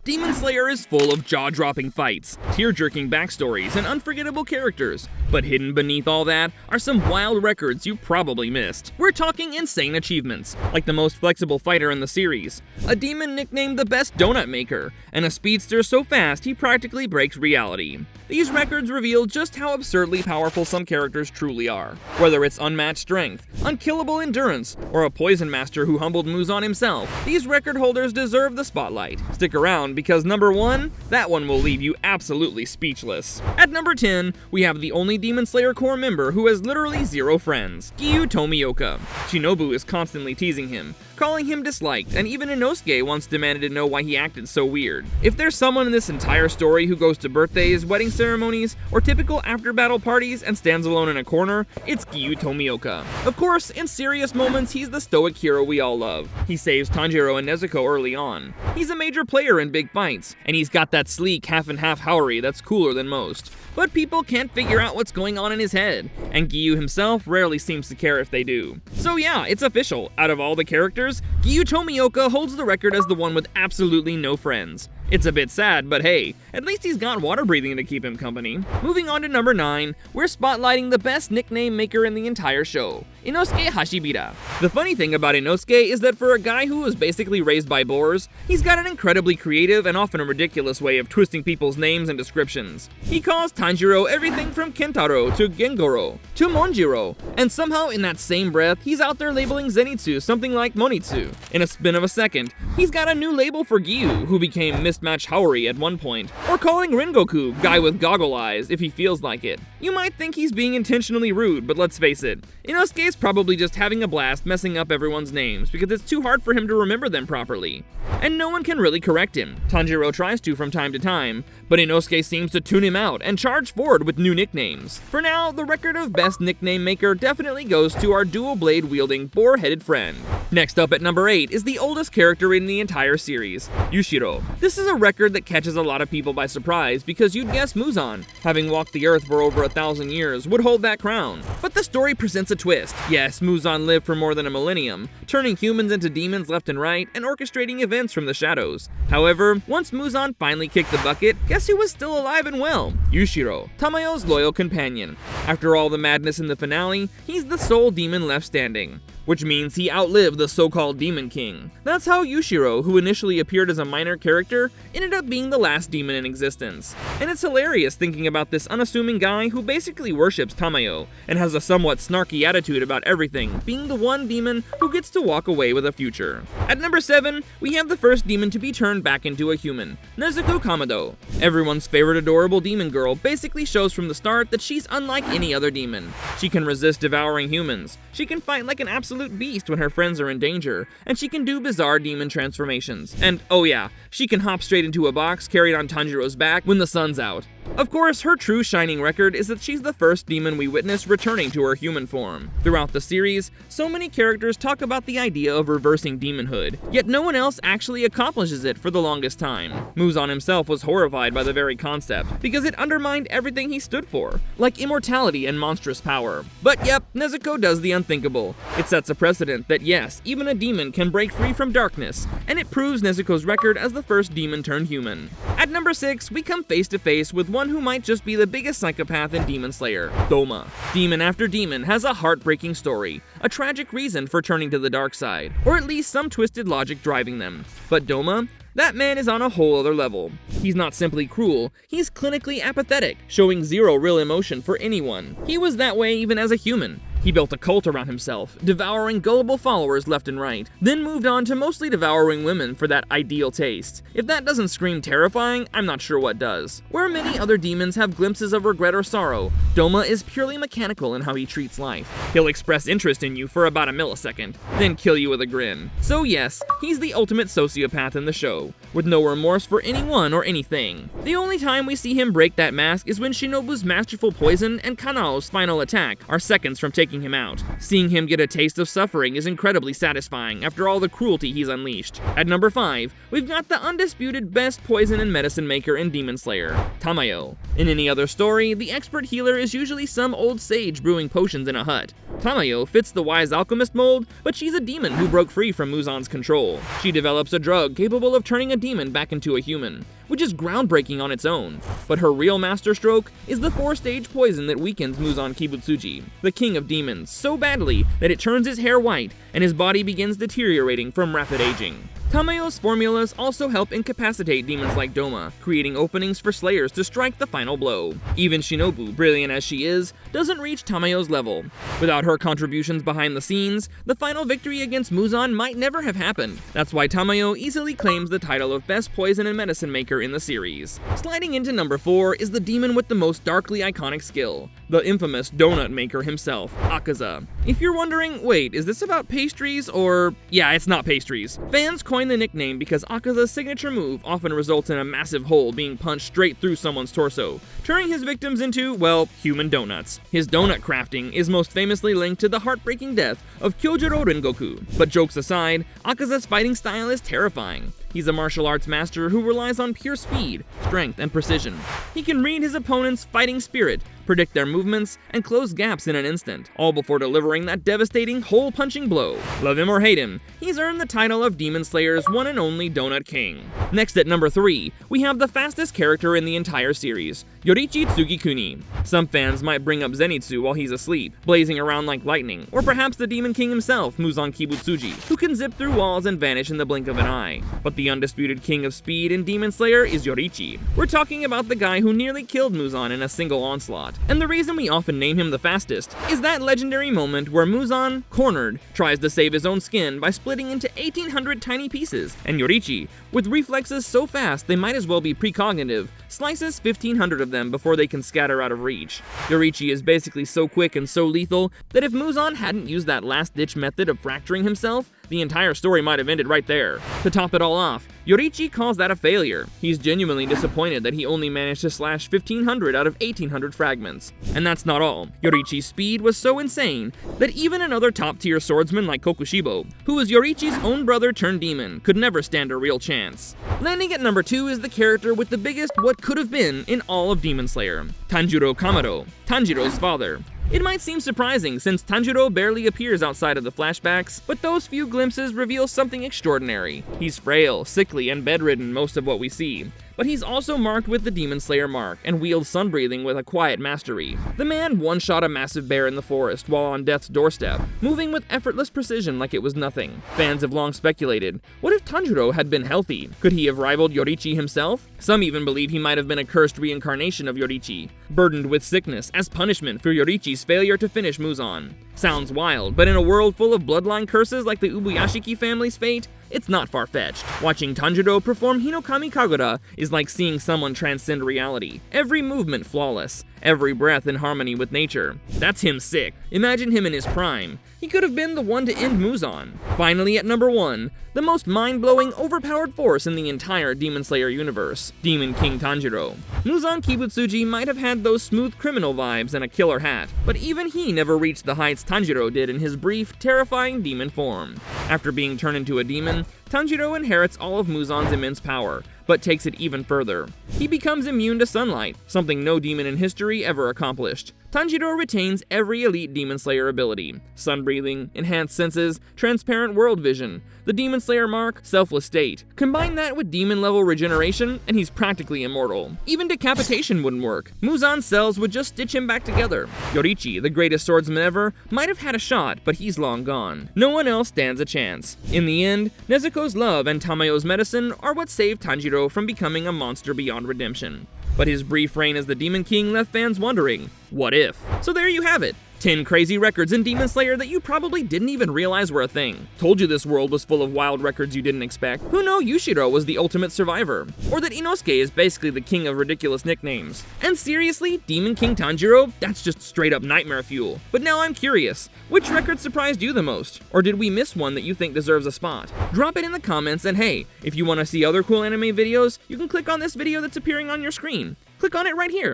Demon Slayer is full of jaw-dropping fights, tear-jerking backstories, and unforgettable characters, but hidden beneath all that are some wild records you probably missed. We're talking insane achievements, like the most flexible fighter in the series, a demon nicknamed the best donut maker, and a speedster so fast he practically breaks reality. These records reveal just how absurdly powerful some characters truly are, whether it's unmatched strength, unkillable endurance, or a poison master who humbled Muzan himself. These record holders deserve the spotlight. Stick around because number 1, that one will leave you absolutely speechless. At number 10, we have the only Demon Slayer core member who has literally 0 friends, Giyu Tomioka. Shinobu is constantly teasing him, calling him disliked, and even Inosuke once demanded to know why he acted so weird. If there's someone in this entire story who goes to birthdays, wedding ceremonies, or typical after-battle parties and stands alone in a corner, it's Giyu Tomioka. Of course, in serious moments, he's the stoic hero we all love. He saves Tanjiro and Nezuko early on. He's a major player in big fights, and he's got that sleek half-and-half Haori that's cooler than most. But people can't figure out what's going on in his head, and Giyu himself rarely seems to care if they do. So yeah, it's official. Out of all the characters, Giyu Tomioka holds the record as the one with absolutely no friends. It's a bit sad, but hey, at least he's got water breathing to keep him company. Moving on to number 9, we're spotlighting the best nickname maker in the entire show, Inosuke Hashibira. The funny thing about Inosuke is that for a guy who was basically raised by boars, he's got an incredibly creative and often a ridiculous way of twisting people's names and descriptions. He calls Tanjiro everything from Kentaro to Gengoro to Monjiro, and somehow in that same breath, he's out there labeling Zenitsu something like Monitsu. In a spin of a second, he's got a new label for Giyu, who became mismatched Haori at one point, or calling Rengoku guy with goggle eyes if he feels like it. You might think he's being intentionally rude, but let's face it, Inosuke's probably just having a blast messing up everyone's names because it's too hard for him to remember them properly. And no one can really correct him. Tanjiro tries to from time to time, but Inosuke seems to tune him out and charge forward with new nicknames. For now, the record of best nickname maker definitely goes to our dual blade wielding boar-headed friend. Next up at number 8 is the oldest character in the entire series, Yushiro. This is a record that catches a lot of people by surprise because you'd guess Muzan, having walked the earth for over 1,000 years, would hold that crown. But the story presents a twist. Yes, Muzan lived for more than a millennium, turning humans into demons left and right and orchestrating events from the shadows. However, once Muzan finally kicked the bucket, guess who was still alive and well? Yushiro, Tamayo's loyal companion. After all the madness in the finale, he's the sole demon left standing, which means he outlived the so-called Demon King. That's how Yushiro, who initially appeared as a minor character, ended up being the last demon in existence. And it's hilarious thinking about this unassuming guy who basically worships Tamayo, and has a somewhat snarky attitude about everything, being the one demon who gets to walk away with a future. At number 7, we have the first demon to be turned back into a human, Nezuko Kamado. Everyone's favorite adorable demon girl basically shows from the start that she's unlike any other demon. She can resist devouring humans, she can fight like an absolute beast when her friends are in danger, and she can do bizarre demon transformations. And oh yeah, she can hop straight into a box carried on Tanjiro's back when the sun's out. Of course, her true shining record is that she's the first demon we witness returning to her human form. Throughout the series, so many characters talk about the idea of reversing demonhood, yet no one else actually accomplishes it for the longest time. Muzan himself was horrified by the very concept, because it undermined everything he stood for, like immortality and monstrous power. But yep, Nezuko does the unthinkable. It sets a precedent that yes, even a demon can break free from darkness, and it proves Nezuko's record as the first demon turned human. At number 6, we come face to face with one who might just be the biggest psychopath in Demon Slayer, Doma. Demon after demon has a heartbreaking story, a tragic reason for turning to the dark side, or at least some twisted logic driving them. But Doma? That man is on a whole other level. He's not simply cruel, he's clinically apathetic, showing 0 real emotion for anyone. He was that way even as a human. He built a cult around himself, devouring gullible followers left and right, then moved on to mostly devouring women for that ideal taste. If that doesn't scream terrifying, I'm not sure what does. Where many other demons have glimpses of regret or sorrow, Doma is purely mechanical in how he treats life. He'll express interest in you for about a millisecond, then kill you with a grin. So yes, he's the ultimate sociopath in the show, with no remorse for anyone or anything. The only time we see him break that mask is when Shinobu's masterful poison and Kanao's final attack are seconds from taking taking him out. Seeing him get a taste of suffering is incredibly satisfying after all the cruelty he's unleashed. At number 5, we've got the undisputed best poison and medicine maker in Demon Slayer, Tamayo. In any other story, the expert healer is usually some old sage brewing potions in a hut. Tamayo fits the wise alchemist mold, but she's a demon who broke free from Muzan's control. She develops a drug capable of turning a demon back into a human, which is groundbreaking on its own. But her real masterstroke is the 4-stage poison that weakens Muzan Kibutsuji, the king of demons, so badly that it turns his hair white and his body begins deteriorating from rapid aging. Tamayo's formulas also help incapacitate demons like Doma, creating openings for slayers to strike the final blow. Even Shinobu, brilliant as she is, doesn't reach Tamayo's level. Without her contributions behind the scenes, the final victory against Muzan might never have happened. That's why Tamayo easily claims the title of best poison and medicine maker in the series. Sliding into number 4 is the demon with the most darkly iconic skill, the infamous donut maker himself, Akaza. If you're wondering, wait, is this about pastries or... Yeah, it's not pastries. Fans coined the nickname because Akaza's signature move often results in a massive hole being punched straight through someone's torso, turning his victims into, well, human donuts. His donut crafting is most famously linked to the heartbreaking death of Kyojuro Rengoku. But jokes aside, Akaza's fighting style is terrifying. He's a martial arts master who relies on pure speed, strength, and precision. He can read his opponent's fighting spirit, predict their movements, and close gaps in an instant, all before delivering that devastating hole-punching blow. Love him or hate him, he's earned the title of Demon Slayer's one and only Donut King. Next at number 3, we have the fastest character in the entire series, Yoriichi Tsugikuni. Some fans might bring up Zenitsu while he's asleep, blazing around like lightning, or perhaps the Demon King himself, Muzan Kibutsuji, who can zip through walls and vanish in the blink of an eye. But the undisputed king of speed in Demon Slayer is Yoriichi. We're talking about the guy who nearly killed Muzan in a single onslaught. And the reason we often name him the fastest is that legendary moment where Muzan, cornered, tries to save his own skin by splitting into 1,800 tiny pieces, and Yoriichi, with reflexes so fast they might as well be precognitive, slices 1,500 of them before they can scatter out of reach. Yoriichi is basically so quick and so lethal that if Muzan hadn't used that last-ditch method of fracturing himself, the entire story might have ended right there. To top it all off, Yoriichi calls that a failure. He's genuinely disappointed that he only managed to slash 1,500 out of 1,800 fragments. And that's not all. Yoriichi's speed was so insane that even another top-tier swordsman like Kokushibo, who was Yoriichi's own brother turned demon, could never stand a real chance. Landing at number 2 is the character with the biggest what could have been in all of Demon Slayer, Tanjiro Kamado, Tanjiro's father. It might seem surprising since Tanjiro barely appears outside of the flashbacks, but those few glimpses reveal something extraordinary. He's frail, sickly, and bedridden most of what we see, but he's also marked with the Demon Slayer mark and wields sun-breathing with a quiet mastery. The man one-shot a massive bear in the forest while on death's doorstep, moving with effortless precision like it was nothing. Fans have long speculated, what if Tanjiro had been healthy? Could he have rivaled Yoriichi himself? Some even believe he might have been a cursed reincarnation of Yoriichi, burdened with sickness as punishment for Yoriichi's failure to finish Muzan. Sounds wild, but in a world full of bloodline curses like the Ubuyashiki family's fate, it's not far-fetched. Watching Tanjiro perform Hinokami Kagura is like seeing someone transcend reality. Every movement flawless, every breath in harmony with nature. That's him sick. Imagine him in his prime. He could have been the one to end Muzan. Finally at number 1, the most mind-blowing, overpowered force in the entire Demon Slayer universe, Demon King Tanjiro. Muzan Kibutsuji might have had those smooth criminal vibes and a killer hat, but even he never reached the heights Tanjiro did in his brief, terrifying demon form. After being turned into a demon, Tanjiro inherits all of Muzan's immense power, but takes it even further. He becomes immune to sunlight, something no demon in history ever accomplished. Tanjiro retains every elite Demon Slayer ability: sun-breathing, enhanced senses, transparent world vision, the Demon Slayer mark, selfless state. Combine that with demon-level regeneration, and he's practically immortal. Even decapitation wouldn't work. Muzan's cells would just stitch him back together. Yoriichi, the greatest swordsman ever, might have had a shot, but he's long gone. No one else stands a chance. In the end, Nezuko's love and Tamayo's medicine are what saved Tanjiro from becoming a monster beyond redemption. But his brief reign as the Demon King left fans wondering, what if? So there you have it. 10 crazy records in Demon Slayer that you probably didn't even realize were a thing. Told you this world was full of wild records you didn't expect. Who knew Yushiro was the ultimate survivor? Or that Inosuke is basically the king of ridiculous nicknames? And seriously, Demon King Tanjiro? That's just straight up nightmare fuel. But now I'm curious, which record surprised you the most? Or did we miss one that you think deserves a spot? Drop it in the comments, and hey, if you want to see other cool anime videos, you can click on this video that's appearing on your screen. Click on it right here.